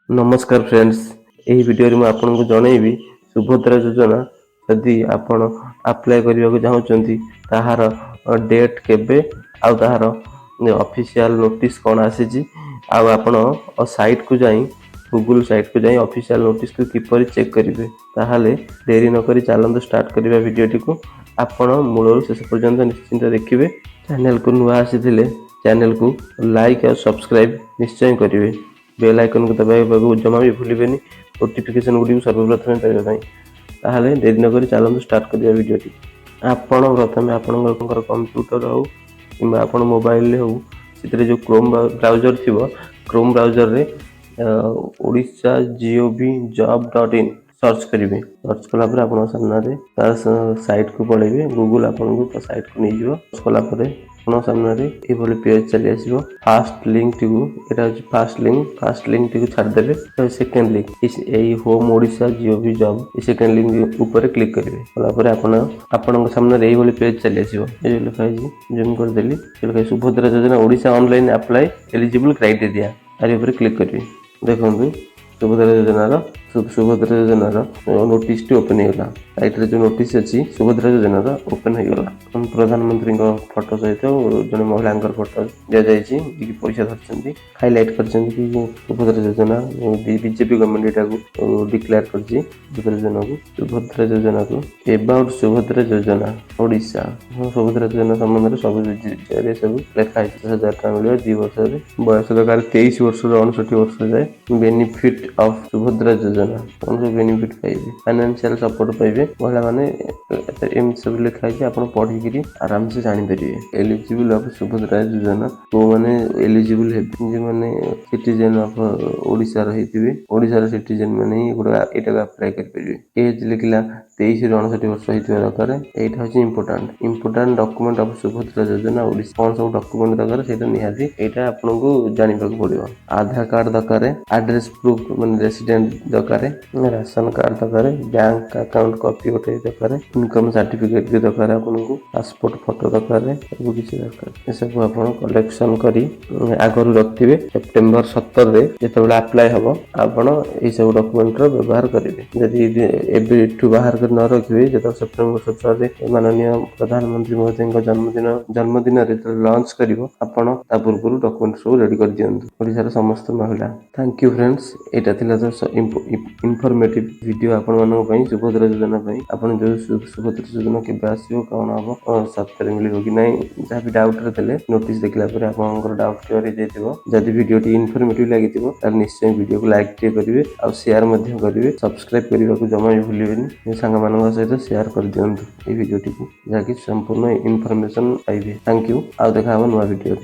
नमस्कार फ्रेंड्स, यही वीडियो में आपको जनइबी सुभद्रा योजना यदि आपण अप्लाई करने को चाहते ताहार डेट केबे आउ ताहार ऑफिशियल नोटिस कौन आसी आपण साइट को जाई गूगल साइट को जाई ऑफिशियल नोटिस को किपर चेक करेंगे ताहले देरी नक चलते स्टार्ट करवा वीडियो को आपण मूल शेष पर्यंत निश्चिंत देखिए। चैनल को नुआ आसी चैनल को लाइक और सब्सक्राइब निश्चय करेंगे। बेल आइकन को दबाइबा जमा भी भूलें नोटिफिकेशन गुड़ी सर्वप्रथम पाइबा ताहले देरी नक चलते स्टार्ट करवा वीडियो आपण प्रथम आपंकर कंप्यूटर हो कि आप मोबाइल हो जो क्रोम ब्राउजर थी क्रोम ब्राउजर रे ओडिशा gov.in सर्च करेंगे। सर्च कलापर आप सामने साइट को पड़े गूगल आपको साइट को नहीं सर्च कलापर आप सामने ये पेज चली आसो। फास्ट लिंक टी फास्ट लिंक टी छाड़देले सेकेंड लिंक यही home Odisha gov.in second link ऊपर क्लिक करेंगे। कलापर आपण सामने ये पेज चली आसो। ये लिखाई जूम करदेली सुभद्रा योजना Odisha online apply eligible criteria आर क्लिक करेंगे। देखो सुभद्रा योजनार नोटिस टी ओपन होगा। साइट जो नोटिस अच्छी सुभद्रा योजनार ओपन होगा। प्रधानमंत्री फोटो सहित जन महिला फोटो दि जाए पैसा धरती हाइलाइट कर सुभद्रा योजना बीजेपी गवर्नमेंट यहाँ डिक्लेयर कर सुभद्रा योजना को एबाउट सुभद्रा योजना ओडिशा सुभद्रा योजना संबंध में सब सब लिखाई 10,000 टका मिले 2 वर्ष बयस दरकार 23 वर्ष 59 वर्ष जाए। बेनिफिट ऑफ सुभद्रा योजना कौन सब बेनिफिट पाइबे फाइनेंशियल सपोर्ट पाइबे महिला माने एम सब लिखाई आप पढ़ी आराम से जानीपर। एलिजिबल ऑफ सुभद्रा योजना को माने एलिजिबल है माने सिटीजन ऑफ ओडिशा रही ओडिशा सिटीजन माने यहाँ अप्लाई करेंगे। एज लिखला 23 ରୁ 59 वर्ष होता दरकार। यहाँ हूँ इंपोर्टाट डॉक्यूमेंट ऑफ सुभद्रा योजना ओडिशा कौन सब डॉक्यूमेंट दरकार से निहाती यहाँ आपको जानवा पड़ो। आधार कार्ड दरकार एड्रेस प्रूफ माने रेसिडेंट दरकार राशन कार्ड दरकार बैंक अकाउंट कॉपी गोटे दरकार इनकम सर्टिफिकेट भी दरकार आपको पासपोर्ट फोटो दरकार सब किसी दरकार। ये सब आप कलेक्शन कर आगु रखिए। सेप्टेम्बर 17 जो अप्लाई हम आपड़ ये सब डॉक्यूमेंट व्यवहार करेंगे। जदि बाहर कर न रखिए जो सेप्टेम्बर 17 माननीय प्रधानमंत्री महोदय जन्मदिन लॉन्च कर पूर्व डॉक्यूमेंट सब रेडी कर दिखाँ ओडिशार समस्त महिला। थैंक यू फ्रेंड्स, यहाँ था इनफॉर्मेटिव वीडियो आपण सुभद्रा योजना आप जो सुभद्रा योजना के आसो कौन हम सत्तर मिले कि ना जहाँ भी डाउट रे नोटिस देखला आप डाउट क्लियर हो जदि वीडियो इनफॉर्मेटिव लगी निश्चय वीडियो को लाइक करेंगे और शेयर करेंगे। सब्सक्राइब करने को जमा भी भूलें सांग मान सहित शेयर कर दिंतु ये वीडियो टी जहाँकि संपूर्ण इनफॉरमेशन पाइबे। थैंक यू आउ देखा नुआ वीडियो।